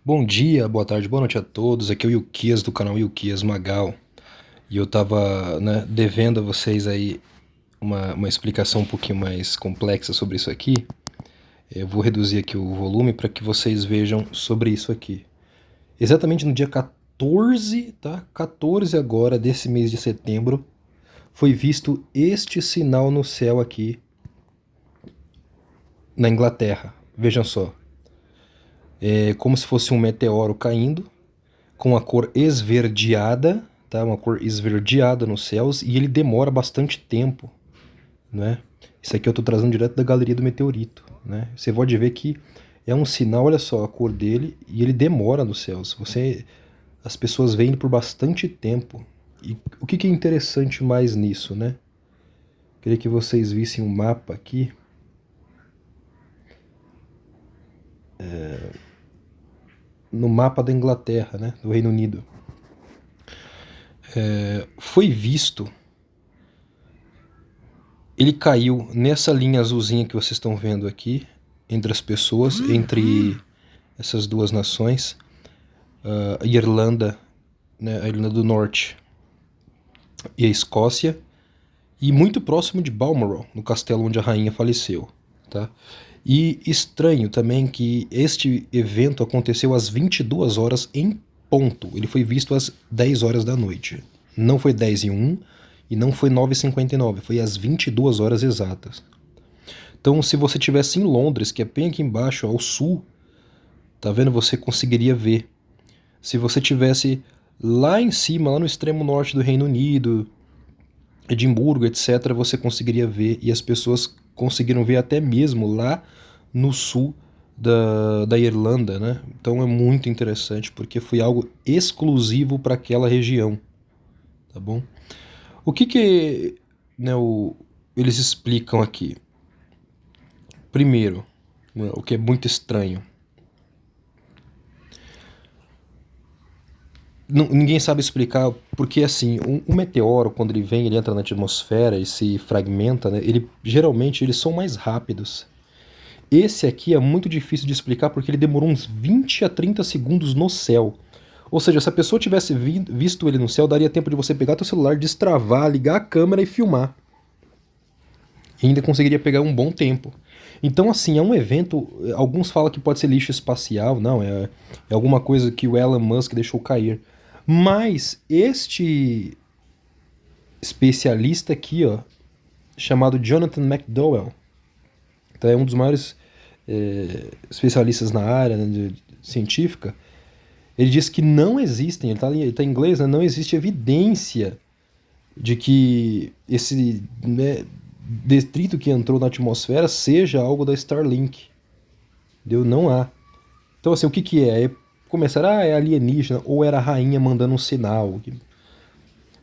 Bom dia, boa tarde, boa noite a todos. Aqui é o Ilquias do canal Ilquias Magal. E eu tava, né, devendo a vocês aí uma explicação um pouquinho mais complexa sobre isso aqui. Eu vou reduzir aqui o volume para que vocês vejam sobre isso aqui. Exatamente no dia 14, tá? 14 agora desse mês de setembro, foi visto este sinal no céu aqui na Inglaterra. Vejam só. É como se fosse um meteoro caindo, com a cor esverdeada, tá? Uma cor esverdeada nos céus, e ele demora bastante tempo, né? Isso aqui eu estou trazendo direto da galeria do meteorito, né? Você pode ver que é um sinal, olha só a cor dele, e ele demora nos céus. As pessoas veem por bastante tempo. E o que é interessante mais nisso, né? Queria que vocês vissem um mapa aqui. No mapa da Inglaterra, né? Do Reino Unido. Foi visto. Ele caiu nessa linha azulzinha que vocês estão vendo aqui, entre as pessoas, entre essas duas nações, a Irlanda, né, a Irlanda do Norte e a Escócia, e muito próximo de Balmoral, no castelo onde a rainha faleceu. Tá? E estranho também que este evento aconteceu às 22 horas em ponto. Ele foi visto às 10 horas da noite. Não foi 10:01 e não foi 9:59, foi às 22 horas exatas. Então, se você estivesse em Londres, que é bem aqui embaixo, ao sul, tá vendo? Você conseguiria ver. Se você tivesse lá em cima, lá no extremo norte do Reino Unido, Edimburgo, etc., você conseguiria ver, e as pessoas conseguiram ver até mesmo lá no sul da Irlanda, né? Então é muito interessante, porque foi algo exclusivo para aquela região, tá bom? O que né, eles explicam aqui? Primeiro, né, o que é muito estranho. Ninguém sabe explicar, porque assim, um meteoro, quando ele vem, ele entra na atmosfera e se fragmenta, né? Geralmente eles são mais rápidos. Esse aqui é muito difícil de explicar porque ele demorou uns 20 a 30 segundos no céu. Ou seja, se a pessoa tivesse visto ele no céu, daria tempo de você pegar teu celular, destravar, ligar a câmera e filmar. E ainda conseguiria pegar um bom tempo. Então, assim, é um evento. Alguns falam que pode ser lixo espacial, não, é alguma coisa que o Elon Musk deixou cair. Mas este especialista aqui, ó, chamado Jonathan McDowell, tá, é um dos maiores especialistas na área, né, científica. Ele diz que não existem, ele tá em inglês, né, não existe evidência de que esse, né, detrito que entrou na atmosfera seja algo da Starlink. Entendeu? Não há. Então, assim, o que que é? Começar, é alienígena, ou era a rainha mandando um sinal,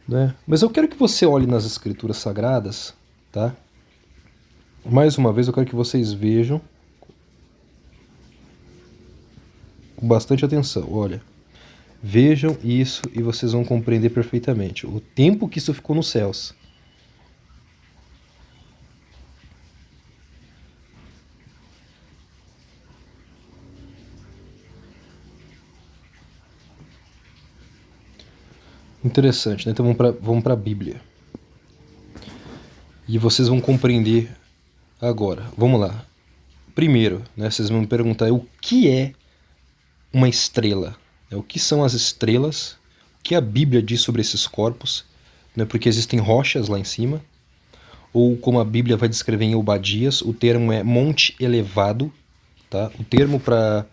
né? Mas eu quero que você olhe nas escrituras sagradas, tá? Mais uma vez eu quero que vocês vejam com bastante atenção. Olha, vejam isso e vocês vão compreender perfeitamente o tempo que isso ficou nos céus. Interessante, né? Então vamos para a Bíblia. E vocês vão compreender agora. Vamos lá. Primeiro, né, vocês vão me perguntar o que é uma estrela? O que são as estrelas? O que a Bíblia diz sobre esses corpos? Né, porque existem rochas lá em cima. Ou como a Bíblia vai descrever em Obadias, o termo é monte elevado. Tá? O termo para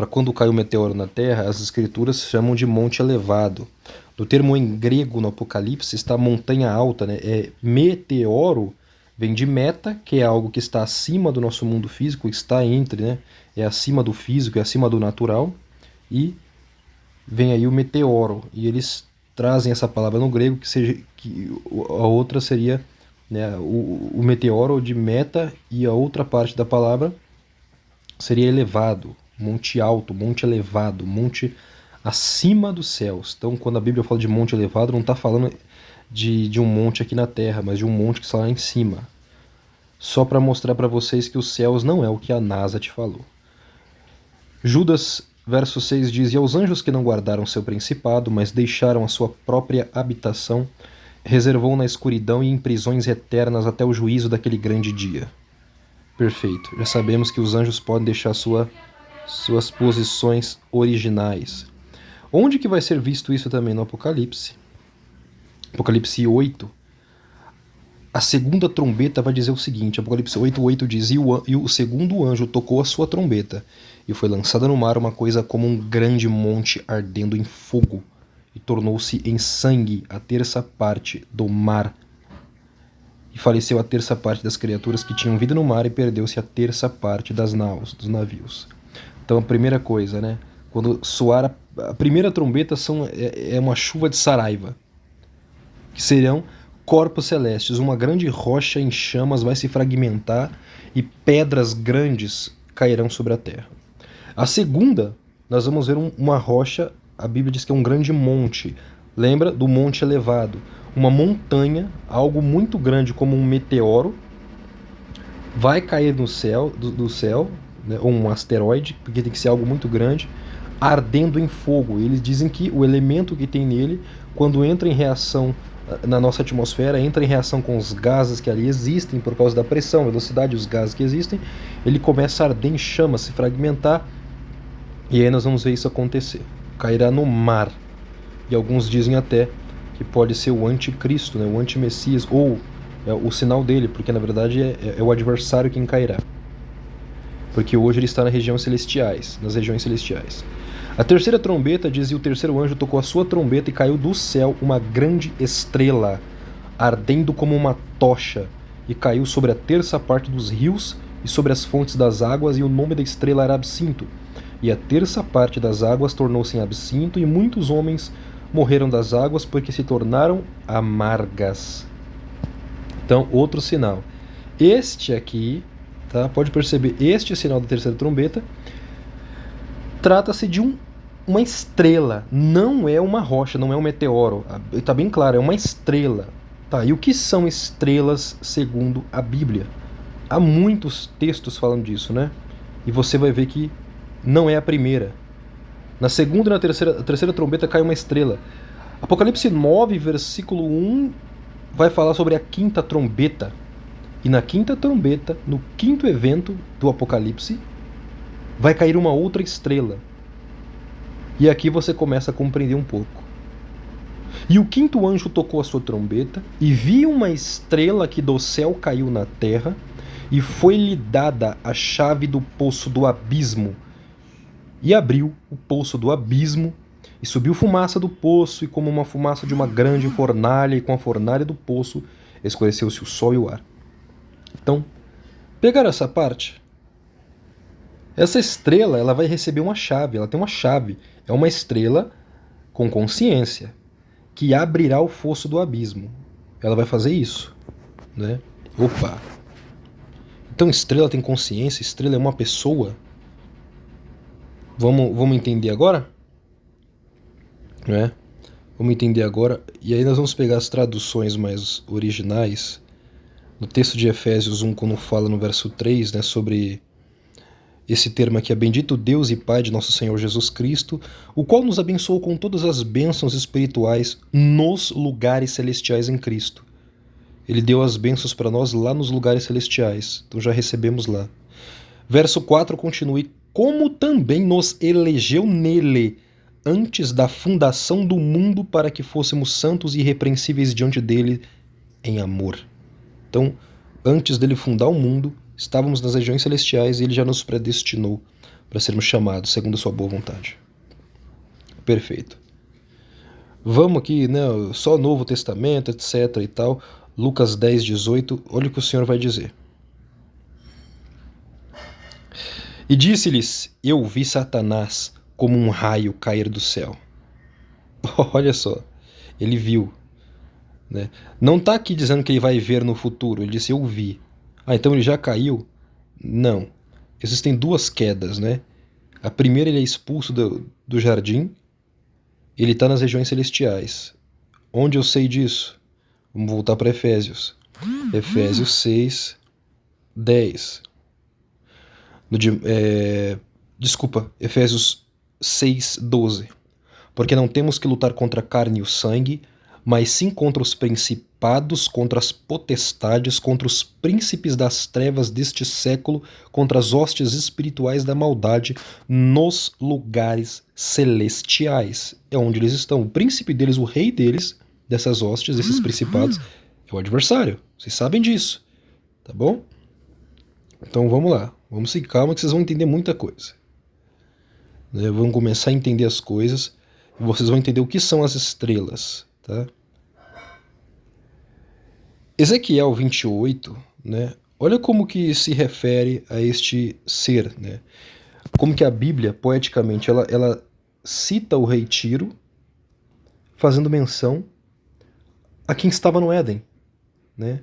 quando cai o meteoro na Terra, as escrituras chamam de monte elevado. No termo em grego, no Apocalipse, está montanha alta, né? É meteoro, vem de meta, que é algo que está acima do nosso mundo físico, está entre, né? É acima do físico, é acima do natural. E vem aí o meteoro. E eles trazem essa palavra no grego, que a outra seria, né, o meteoro de meta, e a outra parte da palavra seria elevado, monte alto, monte elevado, monte acima dos céus. Então, quando a Bíblia fala de monte elevado, não está falando de um monte aqui na terra, mas de um monte que está lá em cima. Só para mostrar para vocês que os céus não é o que a NASA te falou. Judas verso 6 diz: E aos anjos que não guardaram seu principado, mas deixaram a sua própria habitação, reservou na escuridão e em prisões eternas até o juízo daquele grande dia. Perfeito. Já sabemos que os anjos podem deixar suas posições originais. Onde que vai ser visto isso também? No Apocalipse. Apocalipse 8. A segunda trombeta vai dizer o seguinte, Apocalipse 8:8 diz: e o segundo anjo tocou a sua trombeta, e foi lançada no mar uma coisa como um grande monte ardendo em fogo, e tornou-se em sangue a terça parte do mar. E faleceu a terça parte das criaturas que tinham vida no mar, e perdeu-se a terça parte das naus, dos navios. Então a primeira coisa, né? Quando soar a primeira trombeta é uma chuva de saraiva, que serão corpos celestes. Uma grande rocha em chamas vai se fragmentar e pedras grandes cairão sobre a terra. A segunda, nós vamos ver uma rocha, a Bíblia diz que é um grande monte. Lembra do monte elevado? Uma montanha, algo muito grande como um meteoro, vai cair no céu, do céu, né, ou um asteroide, porque tem que ser algo muito grande, ardendo em fogo. Eles dizem que o elemento que tem nele, quando entra em reação na nossa atmosfera, entra em reação com os gases que ali existem, por causa da pressão, velocidade, os gases que existem, ele começa a arder em chamas, se fragmentar, e aí nós vamos ver isso acontecer. Cairá no mar. E alguns dizem até que pode ser o anticristo, né, o antimessias, ou o sinal dele, porque na verdade é o adversário quem cairá. Porque hoje ele está nas regiões celestiais. A terceira trombeta diz: e o terceiro anjo tocou a sua trombeta e caiu do céu uma grande estrela, ardendo como uma tocha, e caiu sobre a terça parte dos rios e sobre as fontes das águas, e o nome da estrela era Absinto. E a terça parte das águas tornou-se em absinto, e muitos homens morreram das águas porque se tornaram amargas. Então, outro sinal. Este aqui, tá? Pode perceber, este sinal da terceira trombeta trata-se de uma estrela, não é uma rocha, não é um meteoro. Está bem claro, é uma estrela. Tá, e o que são estrelas segundo a Bíblia? Há muitos textos falando disso, né? E você vai ver que não é a primeira. Na segunda e na terceira trombeta cai uma estrela. Apocalipse 9, versículo 1, vai falar sobre a quinta trombeta. E na quinta trombeta, no quinto evento do Apocalipse, vai cair uma outra estrela. E aqui você começa a compreender um pouco. E o quinto anjo tocou a sua trombeta, e viu uma estrela que do céu caiu na terra, e foi-lhe dada a chave do poço do abismo. E abriu o poço do abismo, e subiu fumaça do poço, e como uma fumaça de uma grande fornalha, e com a fornalha do poço escureceu-se o sol e o ar. Então, pegaram essa parte? Essa estrela, ela vai receber uma chave, ela tem uma chave. É uma estrela com consciência, que abrirá o fosso do abismo. Ela vai fazer isso, né? Opa! Então estrela tem consciência, estrela é uma pessoa. Vamos entender agora? Né? Vamos entender agora. E aí nós vamos pegar as traduções mais originais. No texto de Efésios 1, quando fala no verso 3, né, sobre esse termo aqui: é bendito Deus e Pai de nosso Senhor Jesus Cristo, o qual nos abençoou com todas as bênçãos espirituais nos lugares celestiais em Cristo. Ele deu as bênçãos para nós lá nos lugares celestiais, então já recebemos lá. Verso 4 continue: como também nos elegeu nele, antes da fundação do mundo, para que fôssemos santos e irrepreensíveis diante dele em amor. Então, antes dele fundar o mundo, estávamos nas regiões celestiais e ele já nos predestinou para sermos chamados segundo a sua boa vontade. Perfeito. Vamos aqui, né, só Novo Testamento, etc e tal. Lucas 10:18, olha o que o Senhor vai dizer. E disse-lhes: eu vi Satanás como um raio cair do céu. Olha só, ele viu. Né? Não está aqui dizendo que ele vai ver no futuro, ele disse: eu vi. Ah, então ele já caiu? Não. Existem duas quedas, né? A primeira, ele é expulso do jardim, ele está nas regiões celestiais. Onde eu sei disso? Vamos voltar para Efésios. Efésios 6, 10. Desculpa, Efésios 6:12. Porque não temos que lutar contra a carne e o sangue, mas sim contra os principados, contra as potestades, contra os príncipes das trevas deste século, contra as hostes espirituais da maldade nos lugares celestiais. É onde eles estão. O príncipe deles, o rei deles, dessas hostes, desses principados, é o adversário. Vocês sabem disso, tá bom? Então vamos lá. Vamos seguir calma que vocês vão entender muita coisa. Vão começar a entender as coisas e vocês vão entender o que são as estrelas, tá? Ezequiel 28, né? Olha como que se refere a este ser, né? Como que a Bíblia, poeticamente, ela cita o rei Tiro, fazendo menção a quem estava no Éden, né?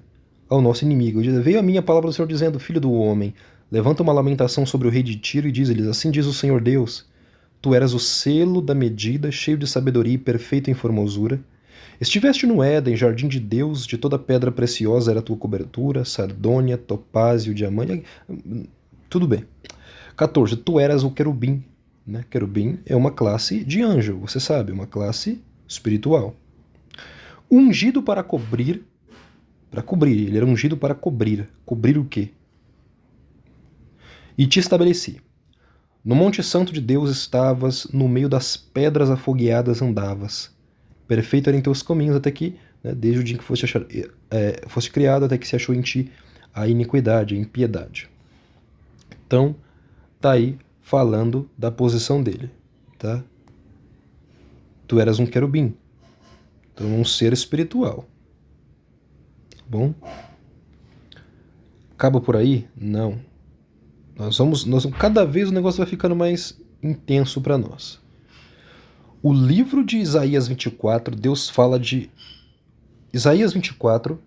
Ao nosso inimigo. Veio a minha palavra do Senhor dizendo, filho do homem, levanta uma lamentação sobre o rei de Tiro e diz-lhes, assim diz o Senhor Deus, tu eras o selo da medida, cheio de sabedoria e perfeito em formosura. Estiveste no Éden, jardim de Deus, de toda pedra preciosa era a tua cobertura, sardônia, topázio, diamante. Tudo bem. 14. Tu eras o querubim. Né? Querubim é uma classe de anjo, você sabe, uma classe espiritual. Ungido para cobrir. Para cobrir, ele era ungido para cobrir. Cobrir o quê? E te estabeleci. No Monte Santo de Deus estavas, no meio das pedras afogueadas andavas. Perfeito eram teus caminhos até que, né, desde o dia que foste criado, até que se achou em ti a iniquidade, a impiedade. Então, tá aí falando da posição dele, tá? Tu eras um querubim, então um ser espiritual. Bom? Acaba por aí? Não. Cada vez o negócio vai ficando mais intenso para nós. O livro de Isaías 24, Deus fala de... Isaías 24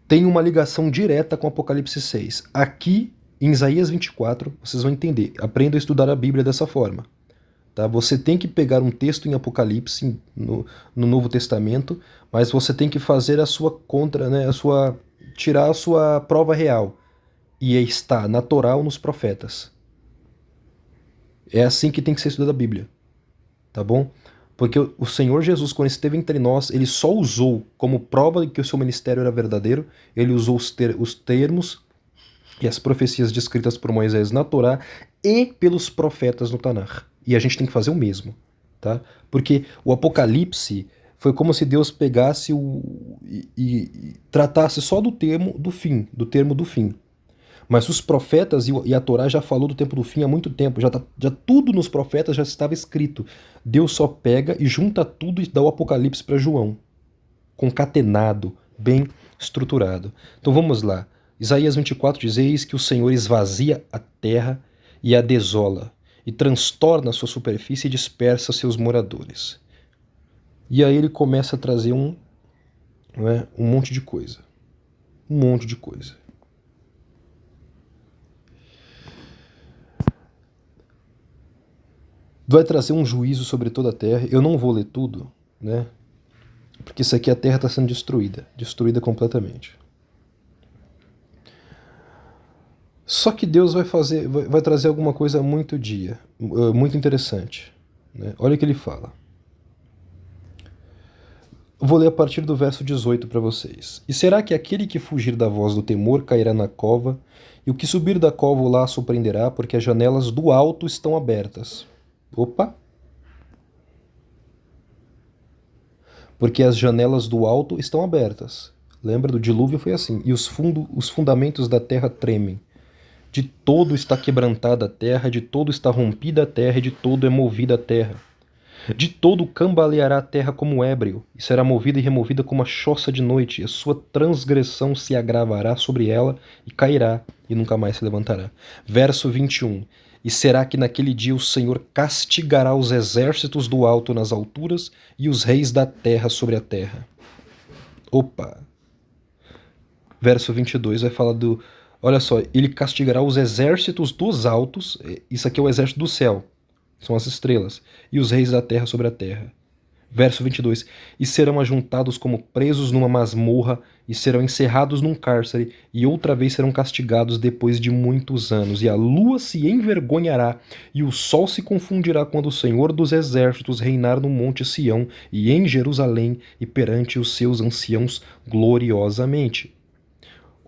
tem uma ligação direta com Apocalipse 6. Aqui, em Isaías 24, vocês vão entender. Aprendam a estudar a Bíblia dessa forma. Tá? Você tem que pegar um texto em Apocalipse, no Novo Testamento, mas você tem que fazer a sua contra, né, tirar a sua prova real. E está natural nos profetas. É assim que tem que ser estudada a Bíblia. Tá bom? Porque o Senhor Jesus, quando esteve entre nós, ele só usou como prova de que o seu ministério era verdadeiro, ele usou os termos e as profecias descritas por Moisés na Torá e pelos profetas no Tanar. E a gente tem que fazer o mesmo. Tá? Porque o Apocalipse foi como se Deus pegasse e tratasse só do termo do fim. Mas os profetas e a Torá já falou do tempo do fim há muito tempo. Já tudo nos profetas já estava escrito. Deus só pega e junta tudo e dá o Apocalipse para João. Concatenado, bem estruturado. Então vamos lá. Isaías 24 diz, eis que o Senhor esvazia a terra e a desola, e transtorna a sua superfície e dispersa seus moradores. E aí ele começa a trazer um monte de coisa. Um monte de coisa. Vai trazer um juízo sobre toda a terra. Eu não vou ler tudo, né? Porque isso aqui a terra está sendo destruída completamente. Só que Deus vai trazer alguma coisa muito interessante, né? Olha o que ele fala. Vou ler a partir do verso 18 para vocês. E será que aquele que fugir da voz do temor cairá na cova, e o que subir da cova o laço prenderá, porque as janelas do alto estão abertas. Opa! Porque as janelas do alto estão abertas. Lembra do dilúvio? Foi assim. E os fundamentos da terra tremem. De todo está quebrantada a terra, de todo está rompida a terra, e de todo é movida a terra. De todo cambaleará a terra como ébrio, e será movida e removida como a choça de noite, e a sua transgressão se agravará sobre ela, e cairá, e nunca mais se levantará. Verso 21. E será que naquele dia o Senhor castigará os exércitos do alto nas alturas e os reis da terra sobre a terra? Opa! Verso 22 vai falar do... Olha só, ele castigará os exércitos dos altos, isso aqui é o exército do céu, são as estrelas, e os reis da terra sobre a terra. Verso 22. E serão ajuntados como presos numa masmorra, e serão encerrados num cárcere, e outra vez serão castigados depois de muitos anos. E a lua se envergonhará, e o sol se confundirá quando o Senhor dos Exércitos reinar no monte Sião, e em Jerusalém, e perante os seus anciãos gloriosamente.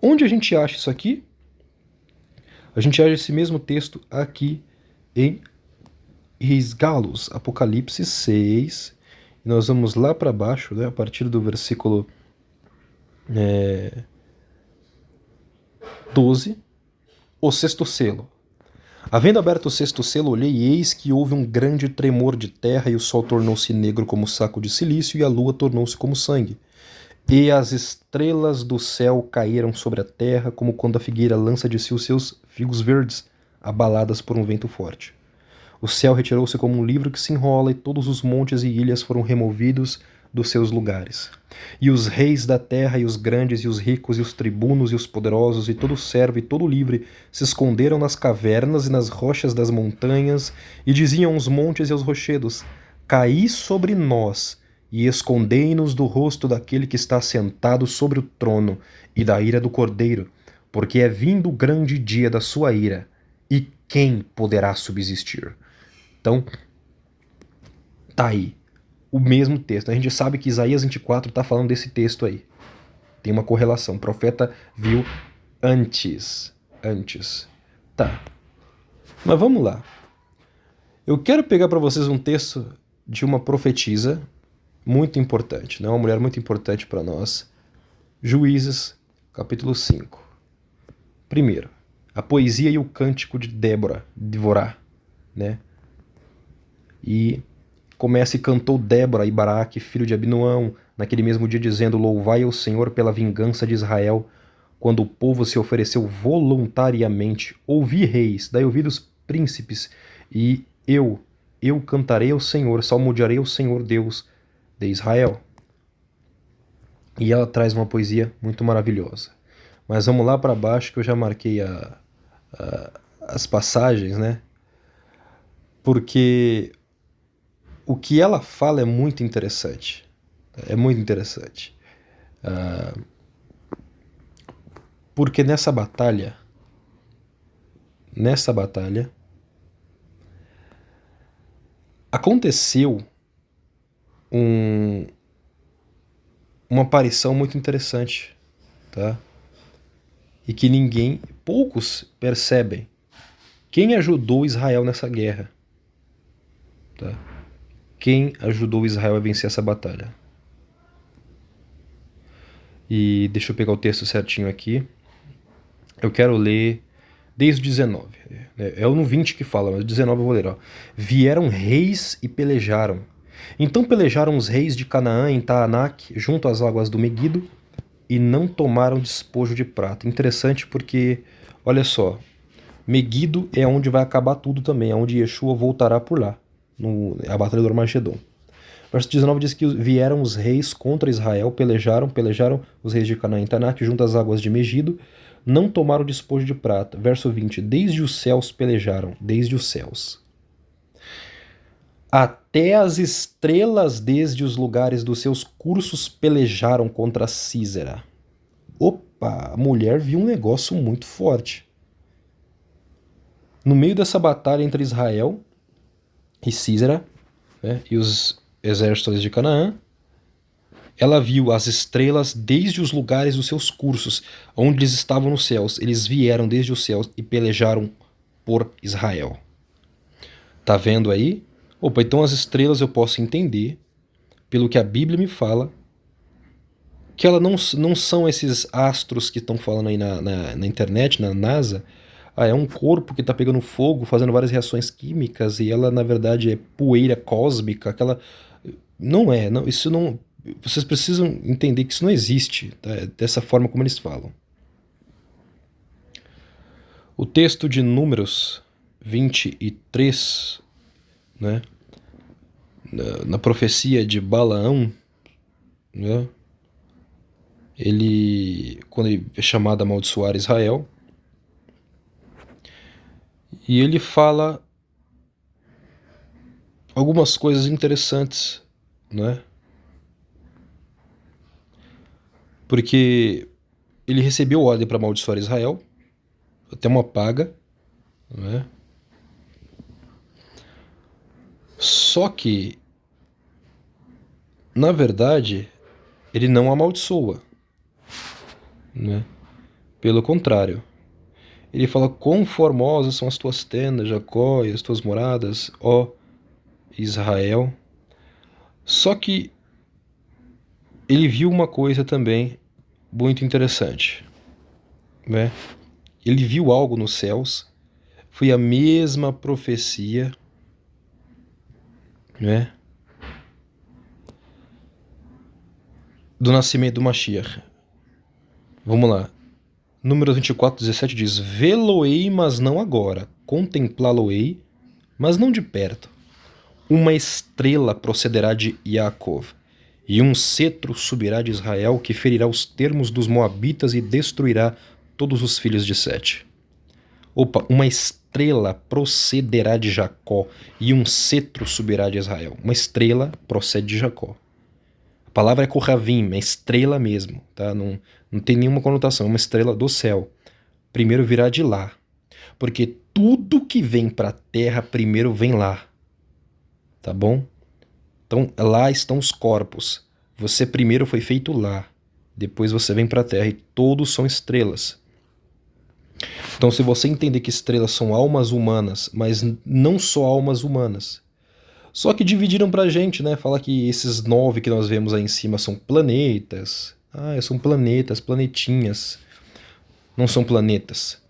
Onde a gente acha isso aqui? A gente acha esse mesmo texto aqui em Risgalos, Apocalipse 6. E nós vamos lá para baixo, né, a partir do versículo 12. O sexto selo. Havendo aberto o sexto selo, olhei e eis que houve um grande tremor de terra, e o sol tornou-se negro como saco de silício, e a lua tornou-se como sangue. E as estrelas do céu caíram sobre a terra, como quando a figueira lança de si os seus figos verdes, abaladas por um vento forte. O céu retirou-se como um livro que se enrola, e todos os montes e ilhas foram removidos dos seus lugares. E os reis da terra, e os grandes, e os ricos, e os tribunos, e os poderosos, e todo servo, e todo livre, se esconderam nas cavernas e nas rochas das montanhas, e diziam aos montes e aos rochedos: Caí sobre nós, e escondei-nos do rosto daquele que está sentado sobre o trono, e da ira do Cordeiro, porque é vindo o grande dia da sua ira, e quem poderá subsistir? Então, tá aí o mesmo texto. A gente sabe que Isaías 24 está falando desse texto aí. Tem uma correlação. O profeta viu antes. Tá. Mas vamos lá. Eu quero pegar para vocês um texto de uma profetisa muito importante, né? Uma mulher muito importante para nós. Juízes, capítulo 5. Primeiro, a poesia e o cântico de Débora, né? E começa e cantou Débora e Baraque, filho de Abinoão, naquele mesmo dia, dizendo: Louvai ao Senhor pela vingança de Israel, quando o povo se ofereceu voluntariamente. Ouvi, reis, dai ouvidos, príncipes, e eu cantarei ao Senhor, salmodiarei ao Senhor Deus de Israel. E ela traz uma poesia muito maravilhosa. Mas vamos lá para baixo, que eu já marquei as passagens, né? Porque o que ela fala é muito interessante. É muito interessante. Porque nessa batalha, aconteceu uma aparição muito interessante, tá? E que poucos percebem. Quem ajudou Israel nessa guerra? Tá? Quem ajudou Israel a vencer essa batalha? E deixa eu pegar o texto certinho aqui. Eu quero ler desde o 19. É o no 20 que fala, mas o 19 eu vou ler. Ó. Vieram reis e pelejaram. Então pelejaram os reis de Canaã em Taanac, junto às águas do Meguido, e não tomaram despojo de prata. Interessante porque, olha só, Meguido é onde vai acabar tudo também, é onde Yeshua voltará por lá, a Batalha do Armagedon. Verso 19 diz que vieram os reis contra Israel, pelejaram os reis de Canaã em Taanac, junto às águas de Megido, não tomaram despojo de prata. Verso 20, desde os céus pelejaram, desde os céus. Até as estrelas desde os lugares dos seus cursos pelejaram contra Císera. Opa, a mulher viu um negócio muito forte. No meio dessa batalha entre Israel e Císera, né, e os exércitos de Canaã, ela viu as estrelas desde os lugares dos seus cursos, onde eles estavam nos céus. Eles vieram desde os céus e pelejaram por Israel. Tá vendo aí? Opa, então as estrelas eu posso entender, pelo que a Bíblia me fala, que elas não são esses astros que estão falando aí na internet, na NASA. É um corpo que está pegando fogo, fazendo várias reações químicas, e ela, na verdade, é poeira cósmica, aquela... Não é, não, isso não... Vocês precisam entender que isso não existe, tá? Dessa forma como eles falam. O texto de Números 23, né, na profecia de Balaão, né, quando ele é chamado a amaldiçoar Israel, e ele fala algumas coisas interessantes, né? Porque ele recebeu ordem para amaldiçoar Israel, até uma paga, né? Só que, na verdade, ele não amaldiçoa, né? Pelo contrário, ele fala: quão formosas são as tuas tendas, Jacó, e as tuas moradas, ó Israel. Só que ele viu uma coisa também muito interessante, né? Ele viu algo nos céus, foi a mesma profecia, né? Do nascimento do Mashiach. Vamos lá. Números 24:17 diz: Vê-lo-ei, mas não agora. Contemplá-lo-ei, mas não de perto. Uma estrela procederá de Yaakov, e um cetro subirá de Israel, que ferirá os termos dos moabitas e destruirá todos os filhos de Sete. Opa, uma estrela procederá de Jacó, e um cetro subirá de Israel. Uma estrela procede de Jacó. A palavra é Kohavim, é estrela mesmo, tá? Não tem nenhuma conotação, é uma estrela do céu. Primeiro virá de lá, porque tudo que vem para a terra primeiro vem lá, tá bom? Então lá estão os corpos. Você primeiro foi feito lá, depois você vem para a terra e todos são estrelas. Então, se você entender que estrelas são almas humanas, mas não só almas humanas, só que dividiram pra gente, né? Fala que esses 9 que nós vemos aí em cima são planetas. Ah, são planetas, planetinhas. Não são planetas.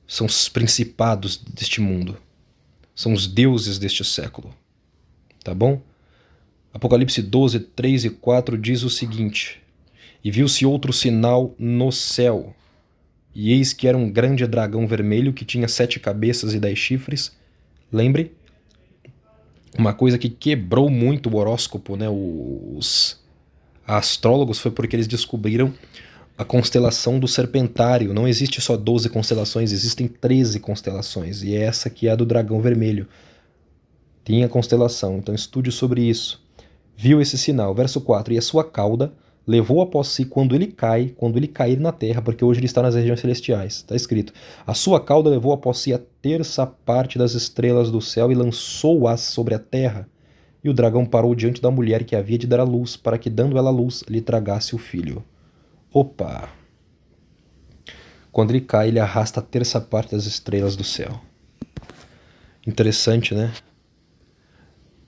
São os principados deste mundo. São os deuses deste século. Tá bom? Apocalipse 12, 3 e 4 diz o seguinte: E viu-se outro sinal no céu. E eis que era um grande dragão vermelho que tinha 7 cabeças e 10 chifres. Lembre? Uma coisa que quebrou muito o horóscopo, né? Os astrólogos, foi porque eles descobriram a constelação do Serpentário. Não existe só 12 constelações, existem 13 constelações. E é essa que é a do dragão vermelho. Tem a constelação, então estude sobre isso. Viu esse sinal. Verso 4. E a sua cauda levou após si quando ele cair na terra, porque hoje ele está nas regiões celestiais. Está escrito: a sua cauda levou após si a terça parte das estrelas do céu e lançou-as sobre a terra. E o dragão parou diante da mulher que havia de dar à luz, para que, dando ela a luz, lhe tragasse o filho. Opa! Quando ele cai, ele arrasta a terça parte das estrelas do céu. Interessante, né?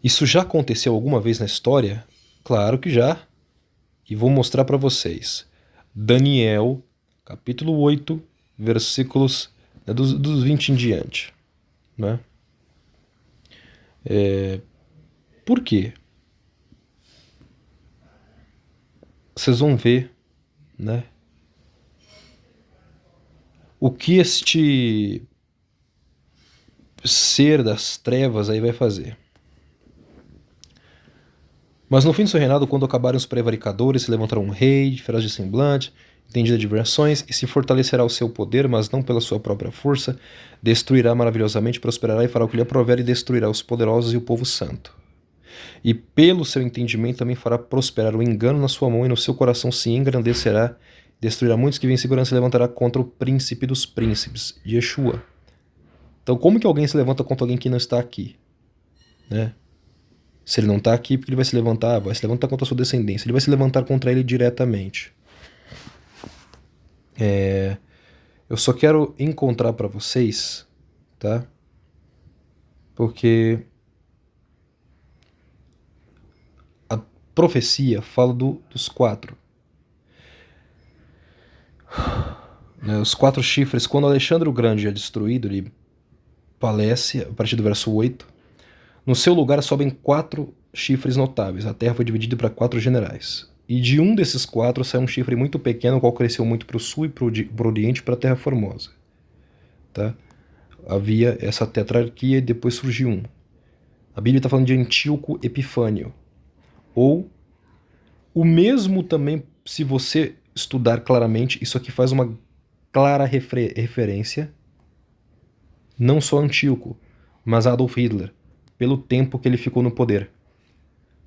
Isso já aconteceu alguma vez na história? Claro que já. E vou mostrar para vocês. Daniel, capítulo 8, versículos dos 20 em diante. Né? Por quê? Vocês vão ver, né? O que este ser das trevas aí vai fazer. Mas no fim do seu reinado, quando acabarem os prevaricadores, se levantará um rei, feroz de semblante, entendido de diversões, e se fortalecerá o seu poder, mas não pela sua própria força, destruirá maravilhosamente, prosperará e fará o que lhe aprover, e destruirá os poderosos e o povo santo. E pelo seu entendimento também fará prosperar o engano na sua mão, e no seu coração se engrandecerá, destruirá muitos que vêm em segurança e levantará contra o príncipe dos príncipes, Yeshua. Então como que alguém se levanta contra alguém que não está aqui? Né? Se ele não está aqui, porque ele vai se levantar contra a sua descendência, ele vai se levantar contra ele diretamente. Eu só quero encontrar para vocês, tá? Porque a profecia fala dos 4. Né, os 4 chifres, quando Alexandre o Grande é destruído, ele falece, a partir do verso 8. No seu lugar sobem 4 chifres notáveis. A terra foi dividida para 4 generais. E de um desses 4 saiu um chifre muito pequeno, o qual cresceu muito para o sul e para o oriente, para a Terra Formosa. Tá? Havia essa tetrarquia e depois surgiu um. A Bíblia está falando de Antíoco Epifânio. Ou o mesmo também, se você estudar claramente, isso aqui faz uma clara referência, não só a Antíoco, mas a Adolf Hitler, pelo tempo que ele ficou no poder.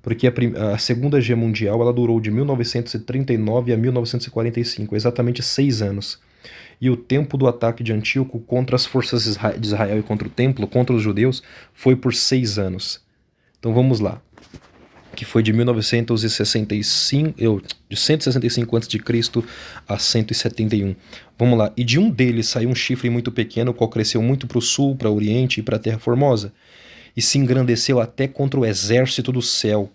Porque a Segunda Guerra Mundial ela durou de 1939 a 1945, exatamente 6 anos. E o tempo do ataque de Antíoco contra as forças de Israel e contra o templo, contra os judeus, foi por 6 anos. Então vamos lá. Que foi de 1965, de 165 a.C. a 171. Vamos lá. E de um deles saiu um chifre muito pequeno, o qual cresceu muito para o sul, para o oriente e para a terra formosa, e se engrandeceu até contra o exército do céu.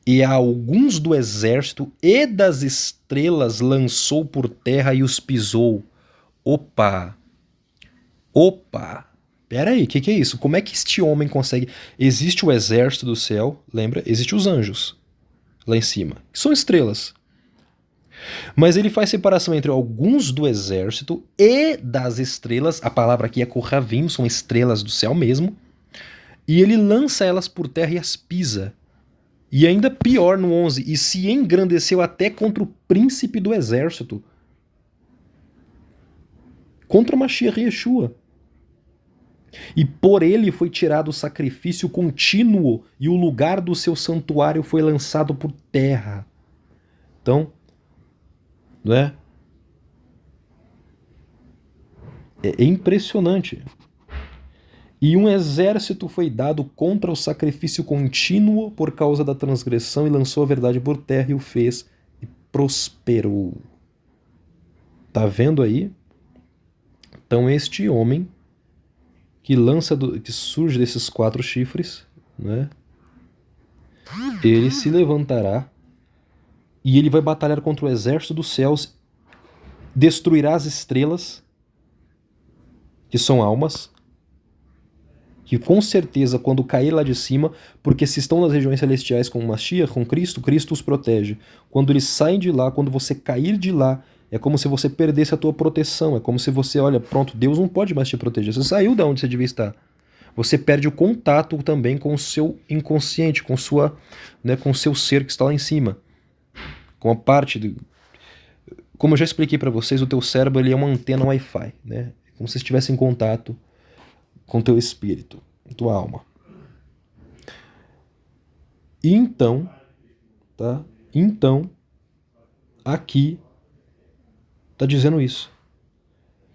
E a alguns do exército e das estrelas lançou por terra e os pisou. Opa! Opa! Pera aí, o que é isso? Como é que este homem consegue... Existe o exército do céu, lembra? Existem os anjos lá em cima, que são estrelas. Mas ele faz separação entre alguns do exército e das estrelas. A palavra aqui é Kohavim, são estrelas do céu mesmo. E ele lança elas por terra e as pisa. E ainda pior no 11, e se engrandeceu até contra o príncipe do exército. Contra Mashiach Yeshua. E por ele foi tirado o sacrifício contínuo, e o lugar do seu santuário foi lançado por terra. Então, não é? É impressionante. E um exército foi dado contra o sacrifício contínuo por causa da transgressão, e lançou a verdade por terra e o fez, e prosperou. Tá vendo aí? Então este homem que surge desses 4 chifres, né? Ele se levantará e ele vai batalhar contra o exército dos céus, destruirá as estrelas, que são almas, que com certeza quando cair lá de cima, porque se estão nas regiões celestiais com o Mashiach, com Cristo, Cristo os protege. Quando eles saem de lá, quando você cair de lá, é como se você perdesse a tua proteção, é como se você, olha, pronto, Deus não pode mais te proteger, você saiu da onde você devia estar. Você perde o contato também com o seu inconsciente, com sua, né, com o seu ser que está lá em cima. Com a parte do... Como eu já expliquei para vocês, o teu cérebro ele é uma antena Wi-Fi, né? Como se estivesse em contato com o teu espírito, tua alma. E então, tá? Então, aqui está dizendo isso.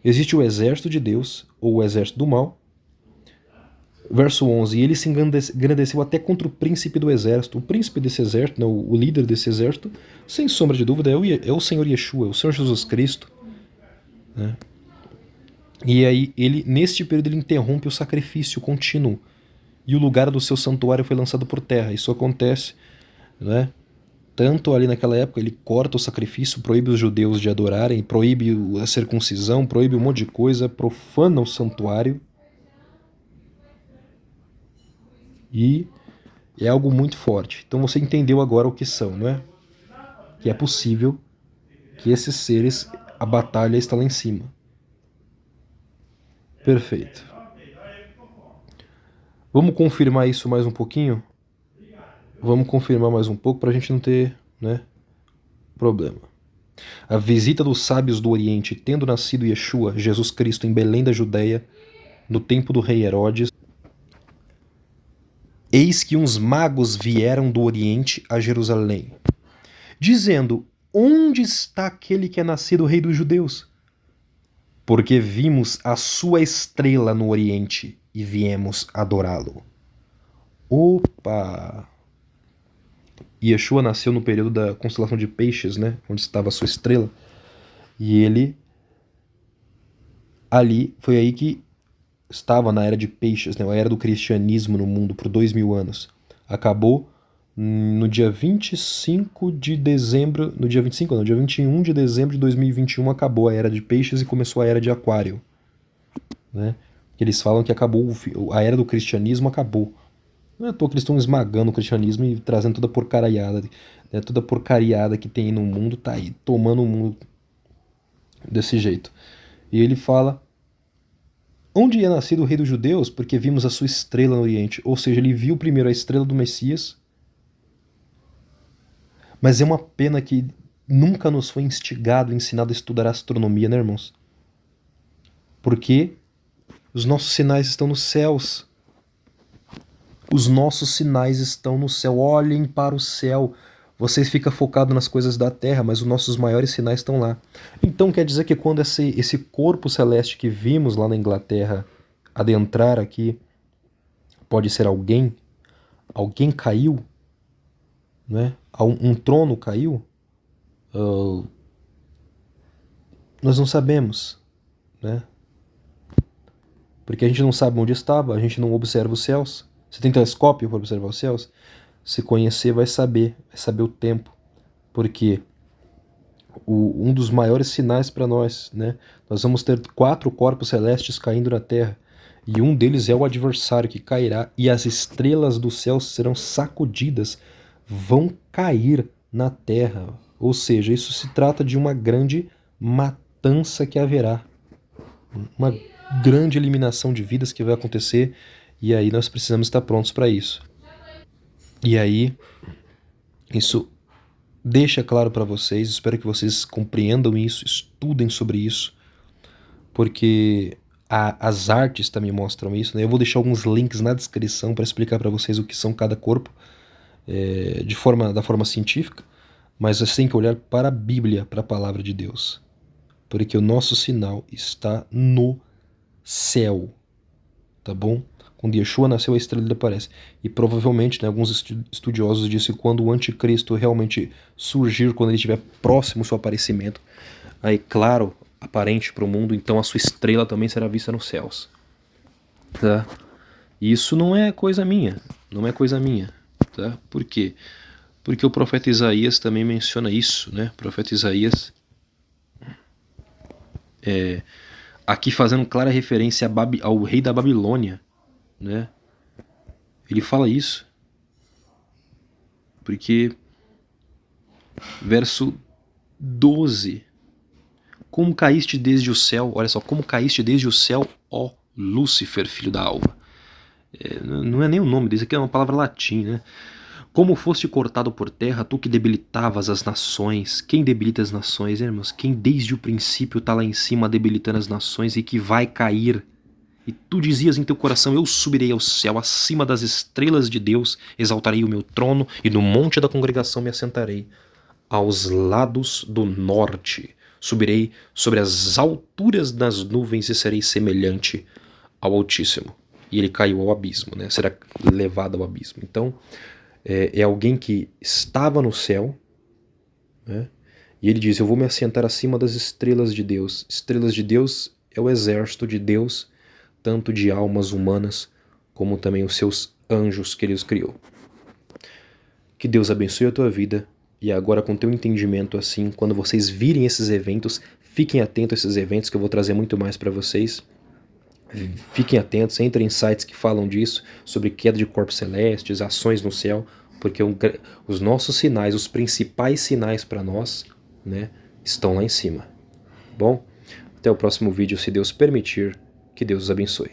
Existe o exército de Deus, ou o exército do mal. Verso 11, e ele se engrandeceu até contra o príncipe do exército. O príncipe desse exército, né, o líder desse exército, sem sombra de dúvida, é o Senhor Yeshua, é o Senhor Jesus Cristo. Né? E aí, ele, neste período, ele interrompe o sacrifício contínuo. E o lugar do seu santuário foi lançado por terra. Isso acontece, né? Tanto ali naquela época, ele corta o sacrifício, proíbe os judeus de adorarem, proíbe a circuncisão, proíbe um monte de coisa, profana o santuário. E é algo muito forte. Então você entendeu agora o que são, não é? Que é possível que esses seres, a batalha está lá em cima. Perfeito. Vamos confirmar isso mais um pouquinho? Vamos confirmar mais um pouco para a gente não ter, né, problema. A visita dos sábios do Oriente, tendo nascido Yeshua, Jesus Cristo, em Belém da Judéia, no tempo do rei Herodes, eis que uns magos vieram do Oriente a Jerusalém, dizendo: onde está aquele que é nascido rei dos judeus? Porque vimos a sua estrela no Oriente e viemos adorá-lo. Opa! Yeshua nasceu no período da constelação de Peixes, né? Onde estava a sua estrela. E ele... ali, foi aí que estava na era de Peixes, né? A era do cristianismo no mundo por 2000 anos. Acabou no dia 25 de dezembro... No dia 25, não, no dia 21 de dezembro de 2021 acabou a era de Peixes e começou a era de Aquário. Né? Eles falam que acabou, a era do cristianismo acabou. Não é à toa que eles estão esmagando o cristianismo e trazendo toda a porcariada, né? Toda a porcariada que tem no mundo, tá aí, tomando o mundo desse jeito. E ele fala: onde é nascido o rei dos judeus? Porque vimos a sua estrela no Oriente. Ou seja, ele viu primeiro a estrela do Messias. Mas é uma pena que nunca nos foi instigado, ensinado a estudar astronomia, né, irmãos? Porque os nossos sinais estão nos céus. Os nossos sinais estão no céu. Olhem para o céu. Vocês ficam focados nas coisas da terra, mas os nossos maiores sinais estão lá. Então quer dizer que quando esse corpo celeste que vimos lá na Inglaterra adentrar aqui, pode ser alguém? Alguém caiu? Né? Um trono caiu? Nós não sabemos, né? Porque a gente não sabe onde estava, a gente não observa os céus. Você tem telescópio para observar os céus? Se conhecer, vai saber o tempo. Porque um dos maiores sinais para nós, né? Nós vamos ter 4 corpos celestes caindo na Terra. E um deles é o adversário que cairá, e as estrelas do céu serão sacudidas, vão cair na Terra. Ou seja, isso se trata de uma grande matança que haverá. Uma grande eliminação de vidas que vai acontecer, e aí nós precisamos estar prontos para isso. E aí, isso deixa claro para vocês, espero que vocês compreendam isso, estudem sobre isso, porque as artes também mostram isso, né? Eu vou deixar alguns links na descrição para explicar para vocês o que são cada corpo, da forma científica, mas você tem que olhar para a Bíblia, para a palavra de Deus, porque o nosso sinal está no céu, tá bom? Quando Yeshua nasceu, a estrela aparece. E provavelmente, né, alguns estudiosos dizem que quando o anticristo realmente surgir, quando ele estiver próximo ao seu aparecimento, aí, claro, aparente para o mundo, então a sua estrela também será vista nos céus. Tá? E isso não é coisa minha, não é coisa minha. Tá? Por quê? Porque o profeta Isaías também menciona isso, né? O profeta Isaías, aqui fazendo clara referência ao rei da Babilônia, né? Ele fala isso, porque verso 12: como caíste desde o céu, olha só, como caíste desde o céu, ó Lúcifer, filho da alva. Não é nem o nome desse, aqui é uma palavra latim, né? Como foste cortado por terra, tu que debilitavas as nações. Quem debilita as nações, irmãos? Quem desde o princípio está lá em cima debilitando as nações e que vai cair. E tu dizias em teu coração, eu subirei ao céu, acima das estrelas de Deus, exaltarei o meu trono, e no monte da congregação me assentarei. Aos lados do norte, subirei sobre as alturas das nuvens e serei semelhante ao Altíssimo. E ele caiu ao abismo, né? Será levado ao abismo. Então, é alguém que estava no céu, né? E ele diz, eu vou me assentar acima das estrelas de Deus. Estrelas de Deus é o exército de Deus, tanto de almas humanas, como também os seus anjos que ele os criou. Que Deus abençoe a tua vida, e agora com teu entendimento assim, quando vocês virem esses eventos, fiquem atentos a esses eventos que eu vou trazer muito mais para vocês. Fiquem atentos, entrem em sites que falam disso, sobre queda de corpos celestes, ações no céu, porque os nossos sinais, os principais sinais para nós, né, estão lá em cima. Bom, até o próximo vídeo, se Deus permitir. Que Deus os abençoe.